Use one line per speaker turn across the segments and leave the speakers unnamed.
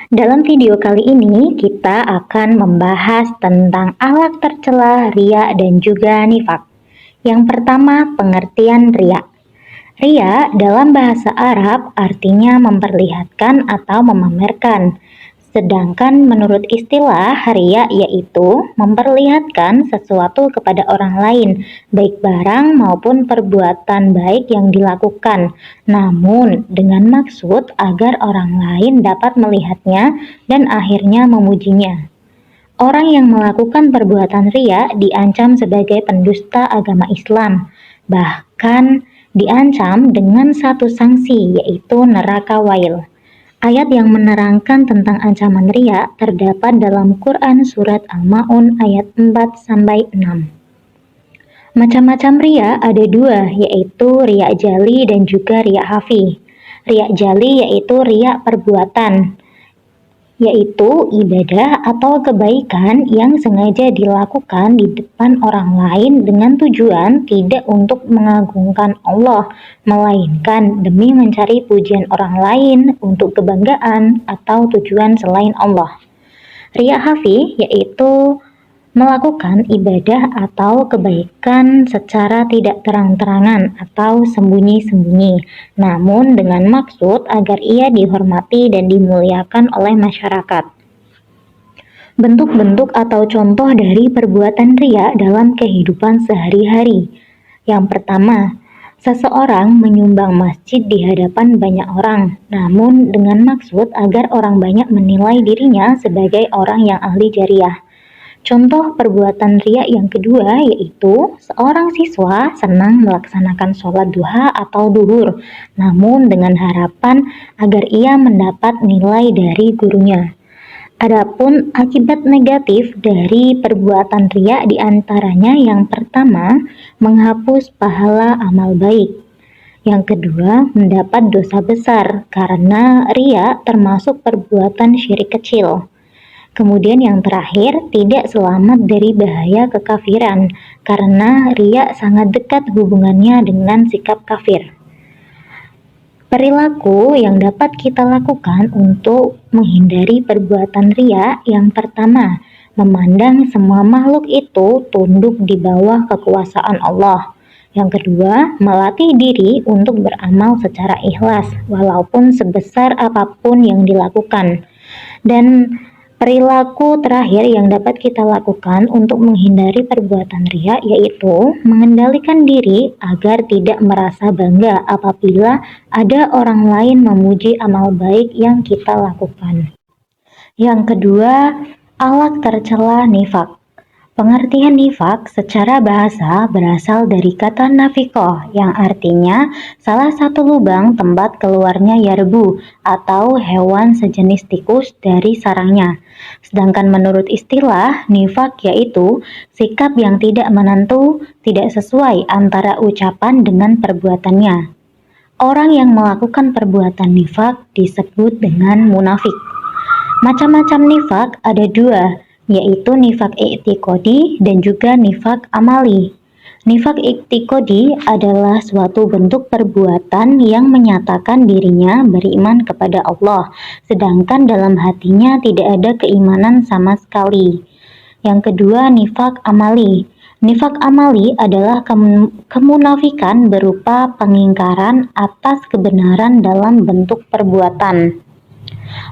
Dalam video kali ini, kita akan membahas tentang akhlak tercela, riya, dan juga nifak. Yang pertama, pengertian riya. Riya dalam bahasa Arab artinya memperlihatkan atau memamerkan. Sedangkan menurut istilah riya yaitu memperlihatkan sesuatu kepada orang lain, baik barang maupun perbuatan baik yang dilakukan, namun dengan maksud agar orang lain dapat melihatnya dan akhirnya memujinya. Orang yang melakukan perbuatan riya diancam sebagai pendusta agama Islam, bahkan diancam dengan satu sanksi yaitu neraka wail. Ayat yang menerangkan tentang ancaman riya terdapat dalam Quran Surat Al-Ma'un ayat 4-6. Macam-macam riya ada dua, yaitu riya jali dan juga riya hafi. Riya jali yaitu riya perbuatan, yaitu ibadah atau kebaikan yang sengaja dilakukan di depan orang lain dengan tujuan tidak untuk mengagungkan Allah, melainkan demi mencari pujian orang lain untuk kebanggaan atau tujuan selain Allah. Riya hafi yaitu melakukan ibadah atau kebaikan secara tidak terang-terangan atau sembunyi-sembunyi, namun dengan maksud agar ia dihormati dan dimuliakan oleh masyarakat. Bentuk-bentuk atau contoh dari perbuatan riya dalam kehidupan sehari-hari. Yang pertama, seseorang menyumbang masjid di hadapan banyak orang, namun dengan maksud agar orang banyak menilai dirinya sebagai orang yang ahli jariah. Contoh perbuatan riya yang kedua yaitu seorang siswa senang melaksanakan sholat duha atau duhur, namun dengan harapan agar ia mendapat nilai dari gurunya. Adapun akibat negatif dari perbuatan riya diantaranya yang pertama, menghapus pahala amal baik. Yang kedua, mendapat dosa besar karena riya termasuk perbuatan syirik kecil. Kemudian yang terakhir, tidak selamat dari bahaya kekafiran, karena riya sangat dekat hubungannya dengan sikap kafir. Perilaku yang dapat kita lakukan untuk menghindari perbuatan riya yang pertama, memandang semua makhluk itu tunduk di bawah kekuasaan Allah. Yang kedua, melatih diri untuk beramal secara ikhlas, walaupun sebesar apapun yang dilakukan. Dan perilaku terakhir yang dapat kita lakukan untuk menghindari perbuatan riya yaitu mengendalikan diri agar tidak merasa bangga apabila ada orang lain memuji amal baik yang kita lakukan. Yang kedua, akhlak tercela nifak. Pengertian nifak secara bahasa berasal dari kata nafikoh yang artinya salah satu lubang tempat keluarnya yarbu atau hewan sejenis tikus dari sarangnya. Sedangkan menurut istilah, nifak yaitu sikap yang tidak menentu, tidak sesuai antara ucapan dengan perbuatannya. Orang yang melakukan perbuatan nifak disebut dengan munafik. Macam-macam nifak ada dua, yaitu nifak i'tiqodi dan juga nifak amali. Nifak i'tiqodi adalah suatu bentuk perbuatan yang menyatakan dirinya beriman kepada Allah, sedangkan dalam hatinya tidak ada keimanan sama sekali. Yang kedua, nifak amali. Nifak amali adalah kemunafikan berupa pengingkaran atas kebenaran dalam bentuk perbuatan.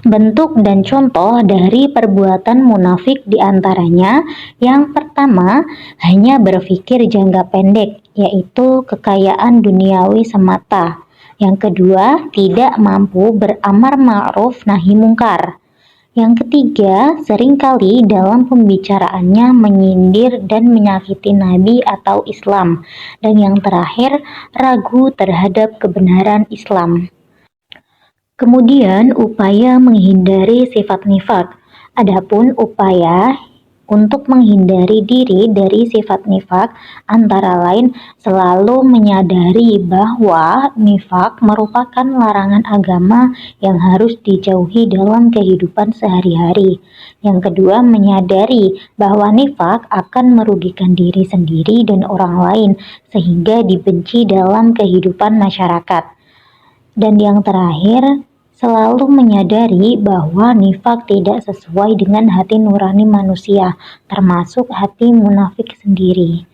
Bentuk dan contoh dari perbuatan munafik diantaranya yang pertama, hanya berpikir jangka pendek, yaitu kekayaan duniawi semata. Yang kedua, tidak mampu beramar ma'ruf nahi mungkar. Yang ketiga, seringkali dalam pembicaraannya menyindir dan menyakiti Nabi atau Islam. Dan yang terakhir, ragu terhadap kebenaran Islam. Kemudian upaya menghindari sifat nifak. Adapun upaya untuk menghindari diri dari sifat nifak antara lain selalu menyadari bahwa nifak merupakan larangan agama yang harus dijauhi dalam kehidupan sehari-hari. Yang kedua, menyadari bahwa nifak akan merugikan diri sendiri dan orang lain sehingga dibenci dalam kehidupan masyarakat. Dan yang terakhir, selalu menyadari bahwa nifak tidak sesuai dengan hati nurani manusia, termasuk hati munafik sendiri.